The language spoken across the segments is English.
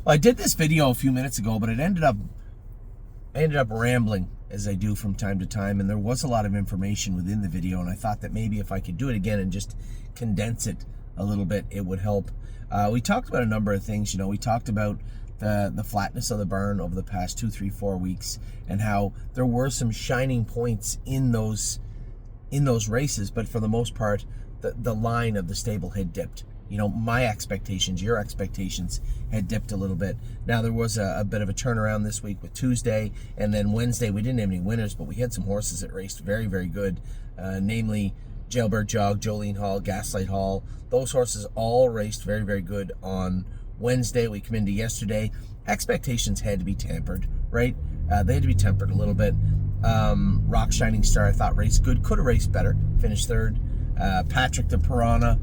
Well, I did this video a few minutes ago, but I ended up rambling, as I do from time to time, and there was a lot of information within the video, and I thought that maybe if I could do it again and just condense it a little bit, it would help. We talked about a number of things. We talked about the flatness of the burn over the past 2, 3, 4 weeks, and how there were some shining points in those races, but for the most part, the line of the stable had dipped. My expectations, your expectations had dipped a little bit. Now, there was a bit of a turnaround this week with Tuesday, and then Wednesday we didn't have any winners, but we had some horses that raced very, very good, namely Jailbird Jog, Jolene Hall, Gaslight Hall. Those horses all raced very, very good on Wednesday. We come into yesterday. Expectations had to be tempered, right? They had to be tempered a little bit. Rock Shining Star, I thought, raced good. Could have raced better. Finished third. Patrick the Piranha.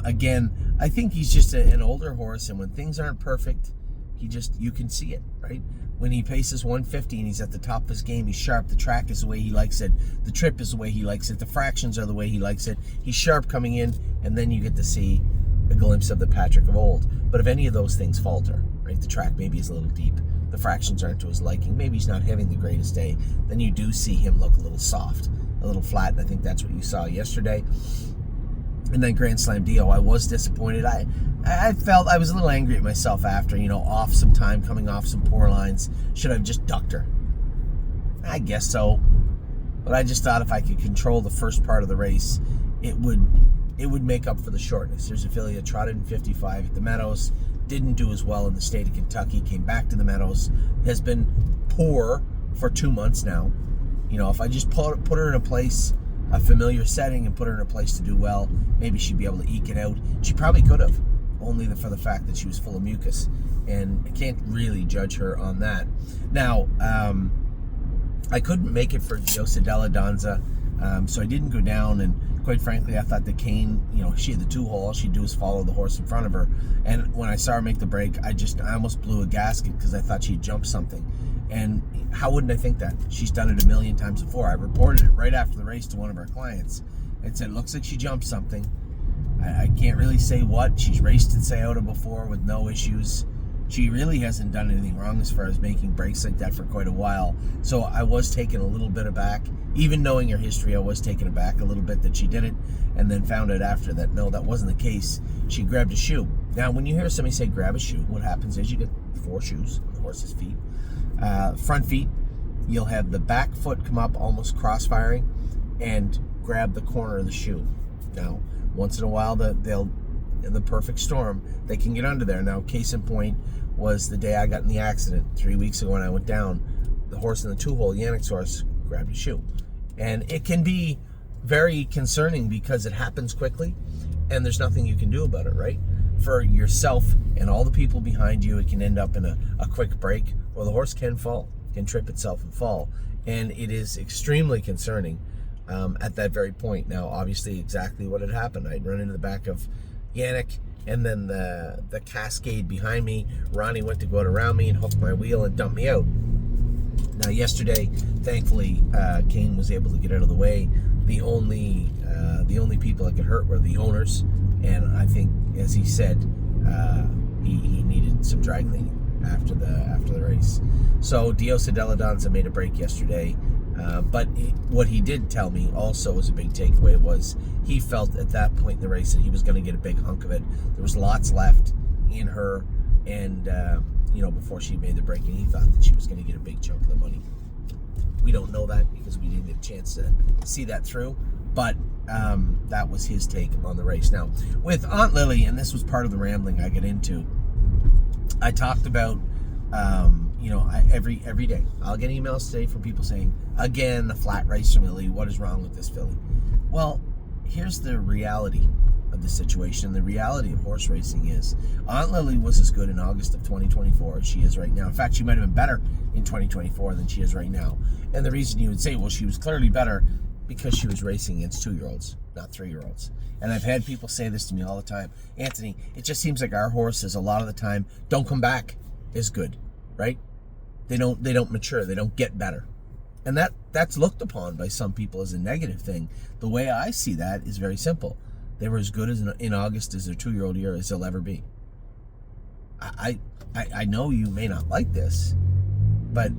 Again, I think he's just an older horse, and when things aren't perfect, you can see it, right? When he paces 150 and he's at the top of his game, he's sharp. The track is the way he likes it. The trip is the way he likes it. The fractions are the way he likes it. He's sharp coming in, and then you get to see a glimpse of the Patrick of old. But if any of those things falter, right? The track maybe is a little deep. The fractions aren't to his liking. Maybe he's not having the greatest day. Then you do see him look a little soft, a little flat, and I think that's what you saw yesterday. And then Grand Slam Dio, I was disappointed. I felt I was a little angry at myself after, off some time, coming off some poor lines. Should I have just ducked her? I guess so. But I just thought if I could control the first part of the race, it would make up for the shortness. There's a filly that trotted in 55 at the Meadows, didn't do as well in the state of Kentucky, came back to the Meadows, has been poor for 2 months now. If I just put her in a familiar setting and put her in a place to do well, maybe she'd be able to eke it out. She probably could have, only for the fact that she was full of mucus, and I can't really judge her on that. Now, I couldn't make it for Diosa Della Danza, so I didn't go down, and quite frankly, I thought that Kane, she had the 2-hole, all she'd do is follow the horse in front of her, and when I saw her make the break, I almost blew a gasket because I thought she'd jump something. And how wouldn't I think that? She's done it a million times before. I reported it right after the race to one of our clients and said, looks like she jumped something. I can't really say what. She's raced at Scioto before with no issues. She really hasn't done anything wrong as far as making breaks like that for quite a while. So I was taken a little bit aback. Even knowing her history, I was taken aback a little bit that she did it, and then found out after that, no, that wasn't the case. She grabbed a shoe. Now, when you hear somebody say grab a shoe, what happens is you get 4 shoes on the horse's feet. Front feet, you'll have the back foot come up almost cross-firing and grab the corner of the shoe. Now, once in a while, they'll, in the perfect storm, they can get under there. Now, case in point was the day I got in the accident 3 weeks ago when I went down. The horse in the 2-hole, Yannick's horse, grabbed a shoe. And it can be very concerning because it happens quickly and there's nothing you can do about it, right? For yourself and all the people behind you, it can end up in a quick break, or the horse can fall, can trip itself and fall. And it is extremely concerning at that very point. Now, obviously, exactly what had happened. I'd run into the back of Yannick, and then the cascade behind me. Ronnie went to go out around me and hook my wheel and dump me out. Now, yesterday, thankfully, Kane was able to get out of the way. The only people that could hurt were the owners, and I think, as he said, he needed some dry cleaning after the race. So Diosa Della Danza made a break yesterday, but what he did tell me also was a big takeaway was he felt at that point in the race that he was going to get a big hunk of it. There was lots left in her, and before she made the break, and he thought that she was going to get a big chunk of the money. We don't know that because we didn't get a chance to see that through, but that was his take on the race. Now, with Aunt Lily, and this was part of the rambling I get into, I talked about, every day, I'll get emails today from people saying, again, the flat race from Lily, what is wrong with this filly? Well, here's the reality of the situation. The reality of horse racing is Aunt Lily was as good in August of 2024 as she is right now. In fact, she might have been better in 2024 than she is right now. And the reason you would say, well, she was clearly better because she was racing against 2-year-olds, not 3-year-olds. And I've had people say this to me all the time. Anthony, it just seems like our horses a lot of the time don't come back as good, right? They don't mature. They don't get better. And that's looked upon by some people as a negative thing. The way I see that is very simple. They were as good as in August as their 2-year-old year as they'll ever be. I know you may not like this, but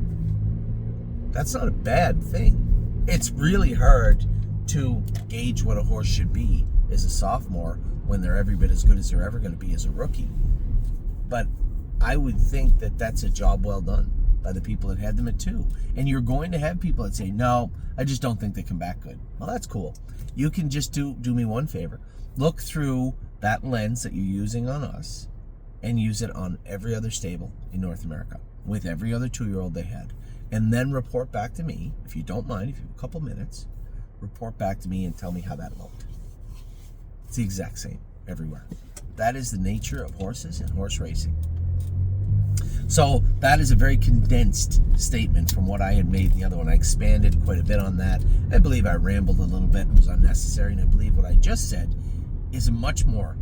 that's not a bad thing. It's really hard to gauge what a horse should be as a sophomore when they're every bit as good as they're ever going to be as a rookie. But I would think that that's a job well done by the people that had them at 2. And you're going to have people that say, no, I just don't think they come back good. Well, that's cool. You can just do me one favor. Look through that lens that you're using on us and use it on every other stable in North America with every other 2-year-old they had. And then report back to me, if you don't mind, if you have a couple minutes, report back to me and tell me how that looked. It's the exact same everywhere. That is the nature of horses and horse racing. So that is a very condensed statement from what I had made in the other one. I expanded quite a bit on that. I believe I rambled a little bit. It was unnecessary. And I believe what I just said is a much more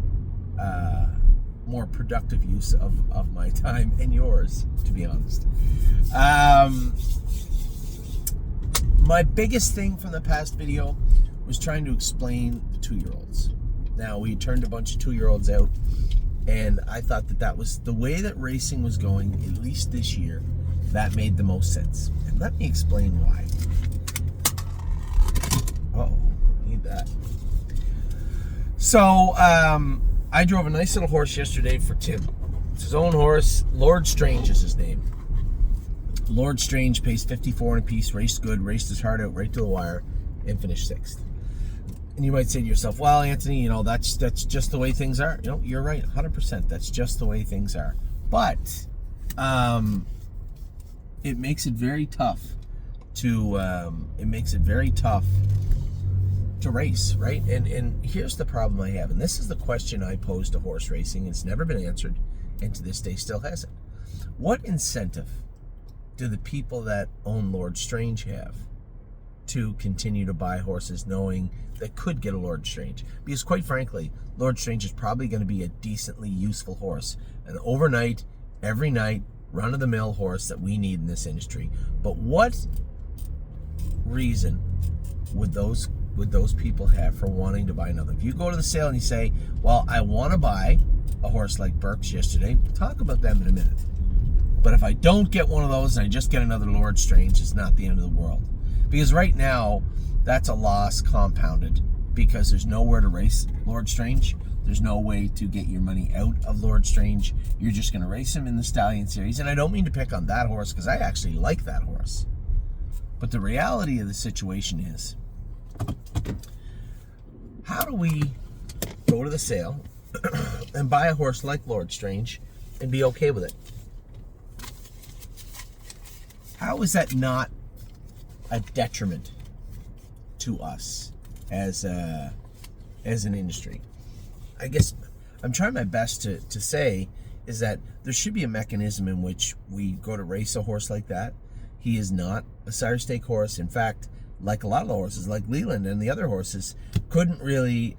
productive use of my time and yours, to be honest. My biggest thing from the past video was trying to explain the 2-year-olds. Now, we turned a bunch of 2-year-olds out, and I thought that was the way that racing was going, at least this year. That made the most sense. And let me explain why. Uh-oh, need that. So, I drove a nice little horse yesterday for Tim. It's his own horse. Lord Strange is his name. Lord Strange pays 54 and a piece, raced good, raced his heart out right to the wire, and finished 6th. And you might say to yourself, well, Anthony, that's just the way things are. You're right, 100%. That's just the way things are. But it makes it very tough to race, right? And here's the problem I have, and this is the question I posed to horse racing. It's never been answered, and to this day still hasn't. What incentive do the people that own Lord Strange have to continue to buy horses knowing they could get a Lord Strange? Because quite frankly, Lord Strange is probably going to be a decently useful horse, an overnight, every night, run-of-the-mill horse that we need in this industry. But what reason would those people have for wanting to buy another? If you go to the sale and you say, well, I want to buy a horse like Burke's yesterday, we'll talk about them in a minute. But if I don't get one of those and I just get another Lord Strange, it's not the end of the world. Because right now, that's a loss compounded because there's nowhere to race Lord Strange. There's no way to get your money out of Lord Strange. You're just going to race him in the Stallion Series. And I don't mean to pick on that horse because I actually like that horse. But the reality of the situation is, how do we go to the sale and buy a horse like Lord Strange and be okay with it? How is that not a detriment to us as an industry? I guess I'm trying my best to say is that there should be a mechanism in which we go to race a horse like that. He is not a sire stake horse. In fact, like a lot of the horses, like Leland and the other horses, couldn't really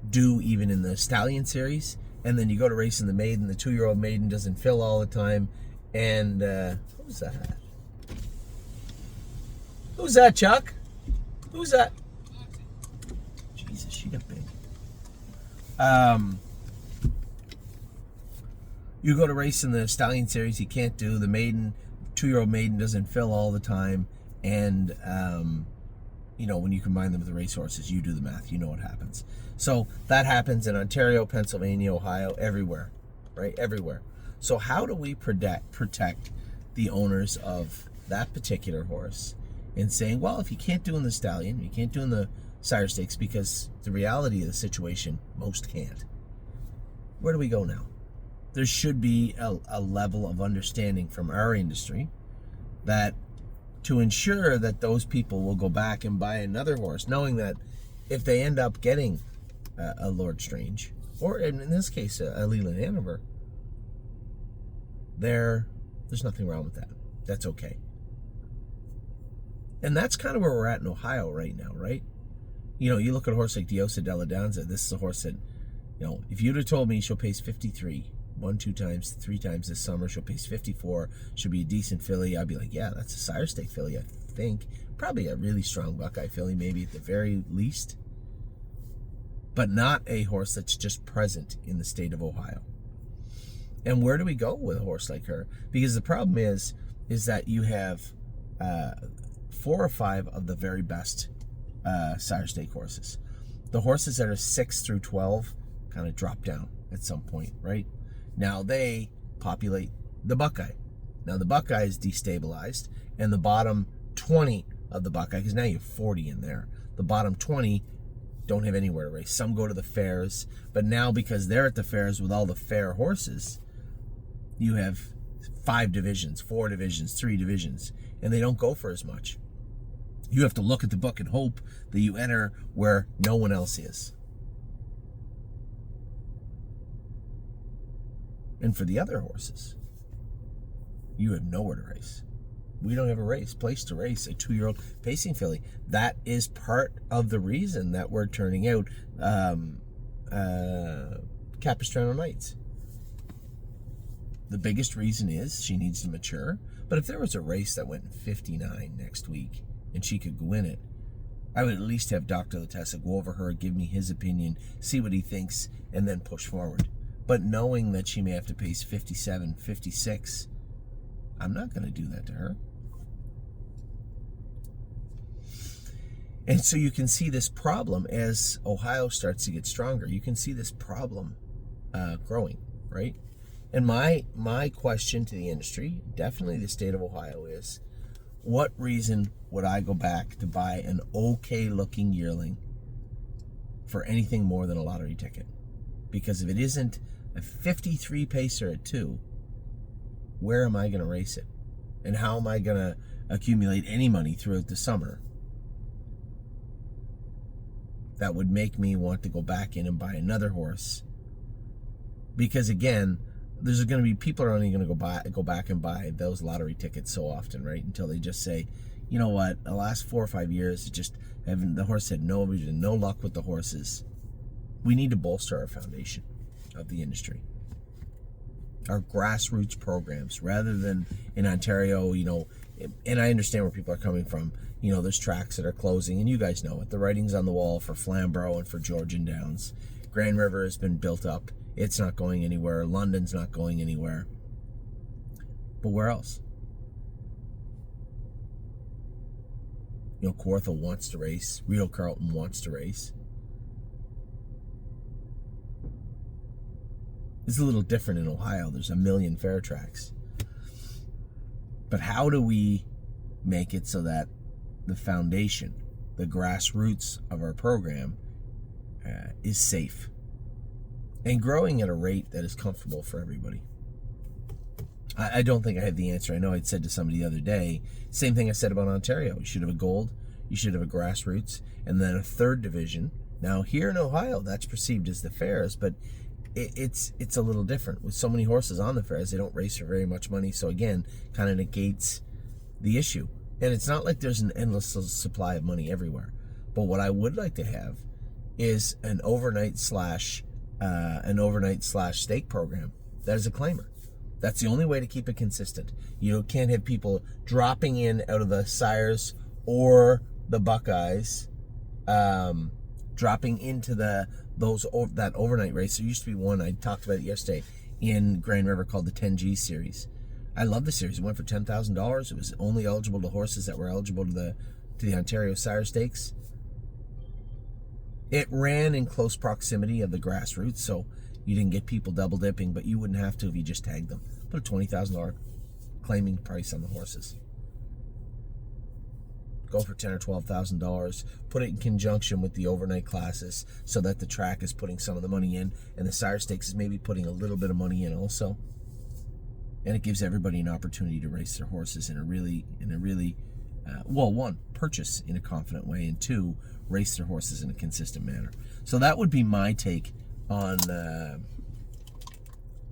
do even in the Stallion Series. And then you go to racing the maiden, the 2-year-old maiden doesn't fill all the time. And who's that? Who's that, Chuck? Who's that? Jesus, she got big. You go to race in the Stallion Series, you can't do. The maiden, 2-year-old maiden doesn't fill all the time. And, when you combine them with the racehorses, you do the math. You know what happens. So that happens in Ontario, Pennsylvania, Ohio, everywhere, right? Everywhere. So how do we protect the owners of that particular horse in saying, well, if you can't do in the Stallion, you can't do in the sire stakes, because the reality of the situation, most can't. Where do we go now? There should be a level of understanding from our industry that to ensure that those people will go back and buy another horse, knowing that if they end up getting a Lord Strange, or in this case, a Leland Hanover, there's nothing wrong with that. That's okay. And that's kind of where we're at in Ohio right now, right? You look at a horse like Diosa Della Danza. This is a horse that, if you'd have told me she'll pace 53, 2 times, 3 times this summer, she'll pace 54, she'll be a decent filly, I'd be like, yeah, that's a sire stake filly, I think. Probably a really strong Buckeye filly, maybe at the very least. but not a horse that's just present in the state of Ohio. And where do we go with a horse like her? Because the problem is that you have 4 or 5 of the very best sire stake horses. The horses that are 6 through 12 kind of drop down at some point, right? Now they populate the Buckeye. Now the Buckeye is destabilized, and the bottom 20 of the Buckeye, because now you have 40 in there, the bottom 20 don't have anywhere to race. Some go to the fairs, but now because they're at the fairs with all the fair horses, you have 5 divisions, 4 divisions, 3 divisions, and they don't go for as much. You have to look at the book and hope that you enter where no one else is. And for the other horses, you have nowhere to race. We don't have a place to race a 2-year-old pacing filly. That is part of the reason that we're turning out Capistrano Knights. The biggest reason is she needs to mature. But if there was a race that went in 59 next week and she could win it, I would at least have Dr. Latessa go over her, give me his opinion, see what he thinks, and then push forward. But knowing that she may have to pace 57, 56, I'm not going to do that to her. And so you can see this problem as Ohio starts to get stronger. You can see this problem growing, right? And my question to the industry, definitely the state of Ohio, is what reason would I go back to buy an okay-looking yearling for anything more than a lottery ticket? Because if it isn't a 53 pacer at 2, where am I going to race it? And how am I going to accumulate any money throughout the summer that would make me want to go back in and buy another horse? Because again, there's going to be people are only going to go back and buy those lottery tickets so often, right? Until they just say, you know what, the last 4 or 5 years, the horse had no luck with the horses. We need to bolster our foundation of the industry. Our grassroots programs, rather than in Ontario, and I understand where people are coming from. There's tracks that are closing, and you guys know it. The writing's on the wall for Flamborough and for Georgian Downs. Grand River has been built up. It's not going anywhere. London's not going anywhere. But where else? Kawartha wants to race. Rideau Carleton wants to race. It's a little different in Ohio. There's a million fair tracks. But how do we make it so that the foundation, the grassroots of our program is safe and growing at a rate that is comfortable for everybody? I don't think I have the answer. I know I'd said to somebody the other day, same thing I said about Ontario. You should have a gold, you should have a grassroots, and then a 3rd division. Now here in Ohio, that's perceived as the fairs, but it's a little different. With so many horses on the fairs, they don't race for very much money. So again, kind of negates the issue. And it's not like there's an endless supply of money everywhere. But what I would like to have is an overnight slash stake program that is a claimer. That's the only way to keep it consistent. You can't have people dropping in out of the sires or the Buckeyes, dropping into that overnight race. There used to be one, I talked about it yesterday, in Grand River called the 10G series. I love the series. It went for $10,000. It was only eligible to horses that were eligible to the Ontario Sire Stakes. It ran in close proximity of the grassroots, so you didn't get people double dipping, but you wouldn't have to if you just tagged them. Put a $20,000 claiming price on the horses. Go for $10,000 or $12,000. Put it in conjunction with the overnight classes so that the track is putting some of the money in, and the Sire Stakes is maybe putting a little bit of money in also. And it gives everybody an opportunity to race their horses in a really, one, purchase in a confident way, and 2, race their horses in a consistent manner. So that would be my take on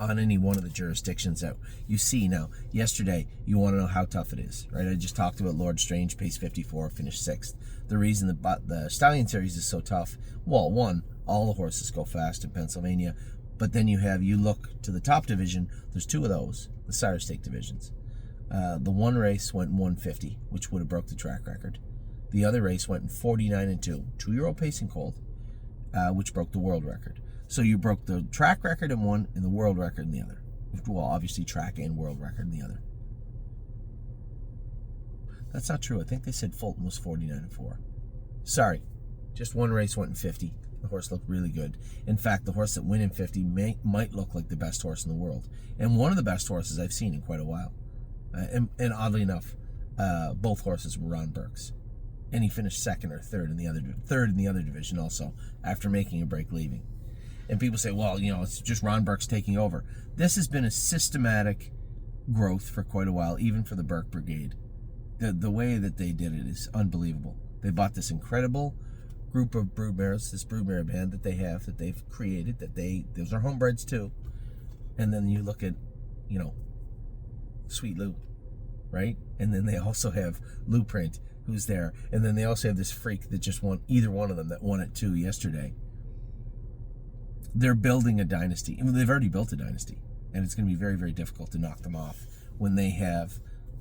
any one of the jurisdictions that you see. Now, yesterday, you want to know how tough it is, right? I just talked about Lord Strange, pace 54, finished 6th. The reason the Stallion Series is so tough, well, 1, all the horses go fast in Pennsylvania, but then you look to the top division, there's 2 of those, the Sire Stake divisions. The one race went in 150, which would have broke the track record. The other race went in 49-2, 2-year-old pacing colt. which broke the world record. So you broke the track record in one and the world record in the other. Well, obviously track and world record in the other. That's not true. I think they said Fulton was 49-4. Sorry, just one race went in 50. The horse looked really good. In fact, the horse that went in 50 might look like the best horse in the world, and one of the best horses I've seen in quite a while. And oddly enough, both horses were Ron Burke's, and he finished second or third in the other division also after making a break leaving. And people say, well, it's just Ron Burke's taking over. This has been a systematic growth for quite a while, even for the Burke Brigade. The way that they did it is unbelievable. They bought this incredible group of broodmares, this broodmare band that they've created, those are homebreds too. And then you look at, Sweet Lou, right? And then they also have Lou Print, who's there. And then they also have this freak that just won, either one of them that won it too yesterday. They're building a dynasty. I mean, they've already built a dynasty, and it's going to be very, very difficult to knock them off when they have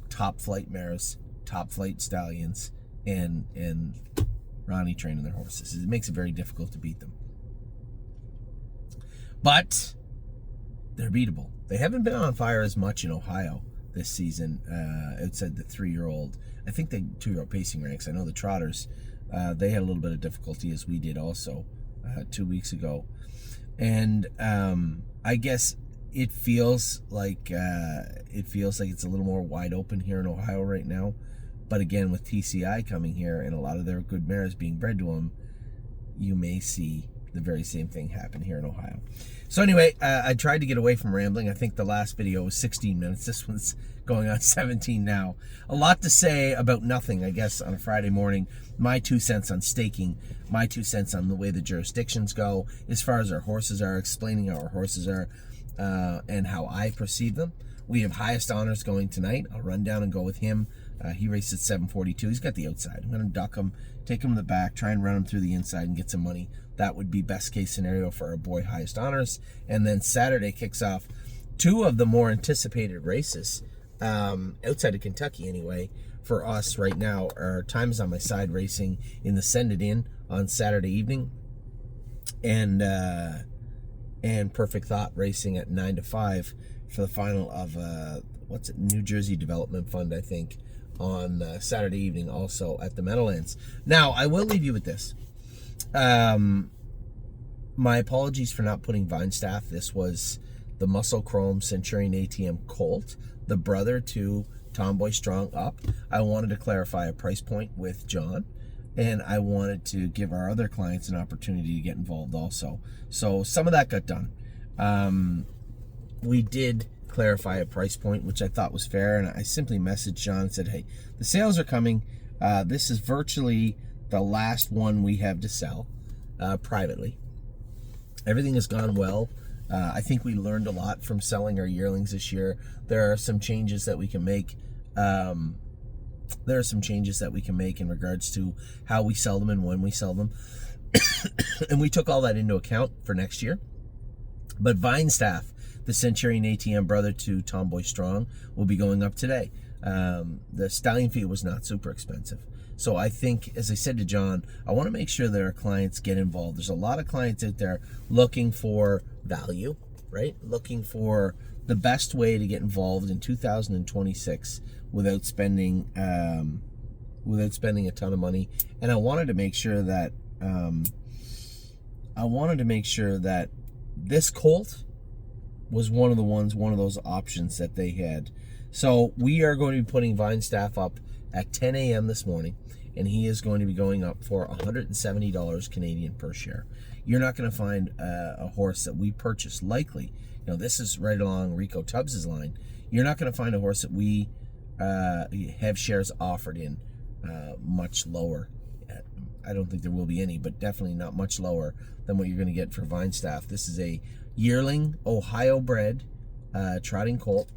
top flight mares, top flight stallions, and Ronnie training their horses. It makes it very difficult to beat them. But they're beatable. They haven't been on fire as much in Ohio this season outside the 3-year-old. I think the 2-year-old pacing ranks. I know the trotters, they had a little bit of difficulty, as we did also 2 weeks ago. And I guess it feels like it's a little more wide open here in Ohio right now. But again, with TCI coming here and a lot of their good mares being bred to them, you may see the very same thing happen here in Ohio. So anyway, I tried to get away from rambling. I think the last video was 16 minutes. This one's going on 17 now. A lot to say about nothing, I guess, on a Friday morning. My 2 cents on staking, my 2 cents on the way the jurisdictions go, as far as our horses are, explaining how our horses are, and how I perceive them. We have Highest Honors going tonight. I'll run down and go with him. He raced at 742. He's got the outside. I'm going to duck him, take him in the back, try and run him through the inside and get some money. That would be best case scenario for our boy Highest Honors. And then Saturday kicks off 2 of the more anticipated races, outside of Kentucky anyway, for us right now. Our Time Is On My Side racing in the Send It In on Saturday evening. And Perfect Thought racing at 9 to 5 for the final of, New Jersey Development Fund, I think, on Saturday evening also at the Meadowlands. Now, I will leave you with this. My apologies for not putting Vinestaff. This was the Muscle Chrome Centurion ATM Colt, the brother to Tomboy Strong Up. I wanted to clarify a price point with John, and I wanted to give our other clients an opportunity to get involved also. So some of that got done. We did clarify a price point, which I thought was fair, and I simply messaged John and said, hey, the sales are coming. This is virtually the last one we have to sell privately. Everything has gone well. I think we learned a lot from selling our yearlings this year. There are some changes that we can make. In regards to how we sell them and when we sell them. And we took all that into account for next year. But Vinestaff, the Centurion ATM brother to Tomboy Strong, will be going up today. The stallion fee was not super expensive. So I think, as I said to John, I want to make sure that our clients get involved. There's a lot of clients out there looking for value, right? Looking for the best way to get involved in 2026 without spending a ton of money. And I wanted to make sure that this colt was one of those options that they had. So we are going to be putting Vinestaff up at 10 a.m. this morning, and he is going to be going up for $170 Canadian per share. You're not going to find a horse that we purchased, likely. This is right along Rico Tubbs's line. You're not going to find a horse that we have shares offered in much lower. I don't think there will be any, but definitely not much lower than what you're going to get for Vinestaff. This is a yearling, Ohio-bred, trotting colt.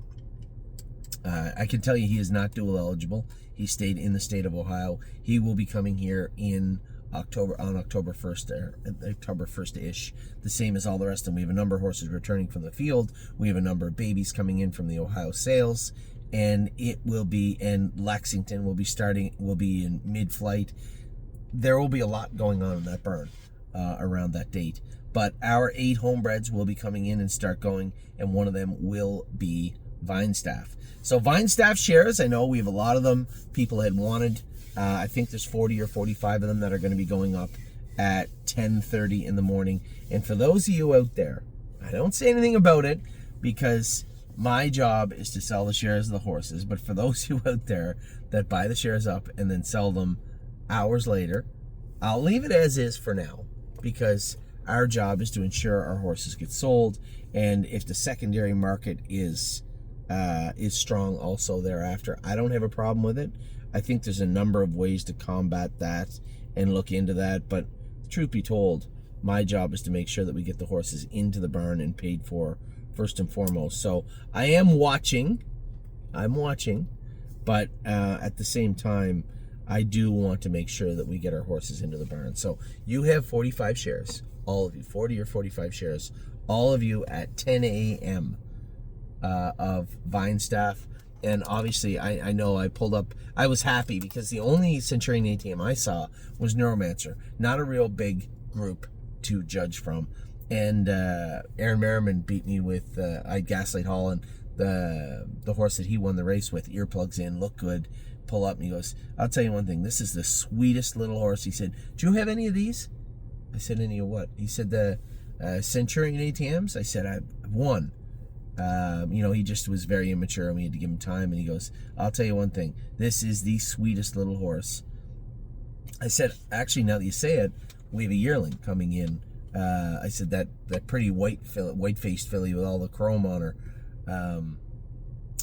I can tell you he is not dual eligible. He stayed in the state of Ohio. He will be coming here in October, on October 1st, October 1st-ish, the same as all the rest of them. We have a number of horses returning from the field. We have a number of babies coming in from the Ohio sales, and Lexington will be in mid-flight. There will be a lot going on in that burn around that date. But our 8 homebreds will be coming in and start going, and one of them will be Vinestaff. So Vinestaff shares, I know we have a lot of them. People had wanted, I think there's 40 or 45 of them that are going to be going up at 10:30 in the morning. And for those of you out there, I don't say anything about it because my job is to sell the shares of the horses. But for those of you out there that buy the shares up and then sell them hours later, I'll leave it as is for now, because our job is to ensure our horses get sold, and if the secondary market is strong also thereafter, I don't have a problem with it. I think there's a number of ways to combat that and look into that, but truth be told, my job is to make sure that we get the horses into the barn and paid for first and foremost. So I am watching, but at the same time, I do want to make sure that we get our horses into the barn. So you have 45 shares, all of you, 40 or 45 shares, all of you at 10 a.m. Of Vinestaff. And obviously, I know I pulled up, I was happy because the only Centurion ATM I saw was Neuromancer, not a real big group to judge from. And Aaron Merriman beat me with, I had Gaslight Hall, and the horse that he won the race with, earplugs in, looked good, pull up, and he goes, I'll tell you one thing, this is the sweetest little horse. He said, do you have any of these? I said, any of what? He said, the Centurion ATMs? I said, I've one. He just was very immature and we had to give him time. And he goes, I'll tell you one thing, this is the sweetest little horse. I said, actually, now that you say it, we have a yearling coming in. I said, that pretty white-faced filly with all the chrome on her.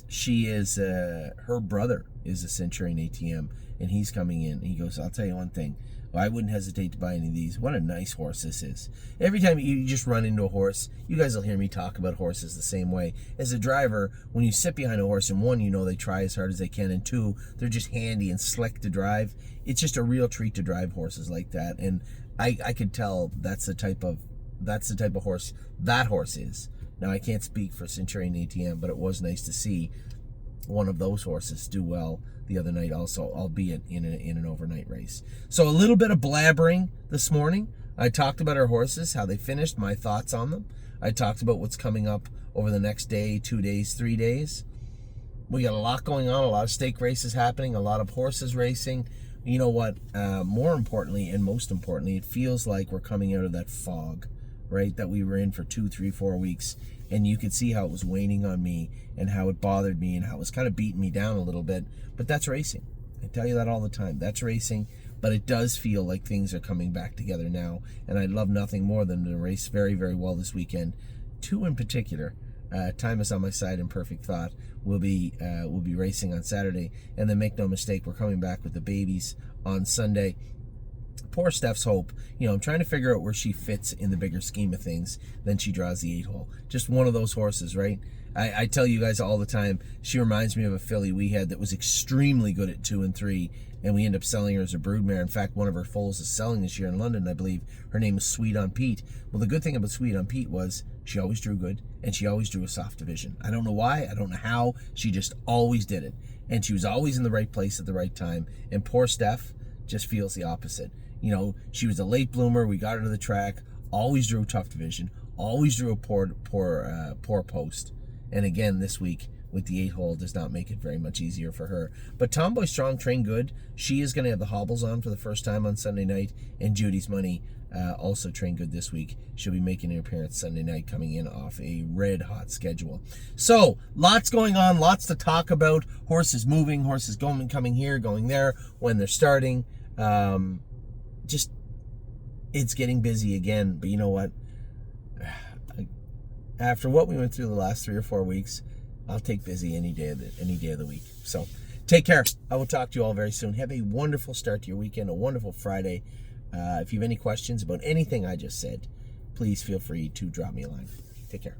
She is, her brother is a Centurion ATM, and he's coming in. He goes, I'll tell you one thing, I wouldn't hesitate to buy any of these. What a nice horse this is. Every time you just run into a horse, you guys will hear me talk about horses the same way. As a driver, when you sit behind a horse, and one, you know they try as hard as they can, and two, they're just handy and slick to drive. It's just a real treat to drive horses like that. And I could tell that's the type of horse that horse is. Now, I can't speak for Centurion ATM, but it was nice to see one of those horses do well the other night also, albeit in an overnight race. So a little bit of blabbering this morning. I talked about our horses, how they finished, my thoughts on them. I talked about what's coming up over the next day, 2 days, 3 days. We got a lot going on, a lot of stake races happening, a lot of horses racing. You know what? More importantly, and most importantly, it feels like we're coming out of that fog, right, that we were in for 2, 3, 4 weeks. And you could see how it was waning on me and how it bothered me and how it was kind of beating me down a little bit. But that's racing. I tell you that all the time. That's racing. But it does feel like things are coming back together now. And I'd love nothing more than to race very, very well this weekend. 2 in particular. Time is on my side and Perfect Thought will be racing on Saturday. And then make no mistake, we're coming back with the babies on Sunday. Poor Steph's Hope. I'm trying to figure out where she fits in the bigger scheme of things. Then she draws the 8-hole. Just one of those horses, right? I tell you guys all the time, she reminds me of a filly we had that was extremely good at 2 and 3, and we end up selling her as a broodmare. In fact, one of her foals is selling this year in London, I believe. Her name is Sweet on Pete. Well, the good thing about Sweet on Pete was she always drew good, and she always drew a soft division. I don't know why, I don't know how, she just always did it. And she was always in the right place at the right time. And poor Steph just feels the opposite. She was a late bloomer. We got her to the track, always drew a tough division, always drew a poor post. And again, this week with the 8-hole does not make it very much easier for her. But Tomboy Strong trained good. She is going to have the hobbles on for the first time on Sunday night. And Judy's Money also trained good this week. She'll be making an appearance Sunday night, coming in off a red-hot schedule. So, lots going on, lots to talk about. Horses moving, horses going, coming here, going there, when they're starting. It's getting busy again. But you know what? After what we went through the last 3 or 4 weeks, I'll take busy any day of the week. So take care. I will talk to you all very soon. Have a wonderful start to your weekend, a wonderful Friday. If you have any questions about anything I just said, please feel free to drop me a line. Take care.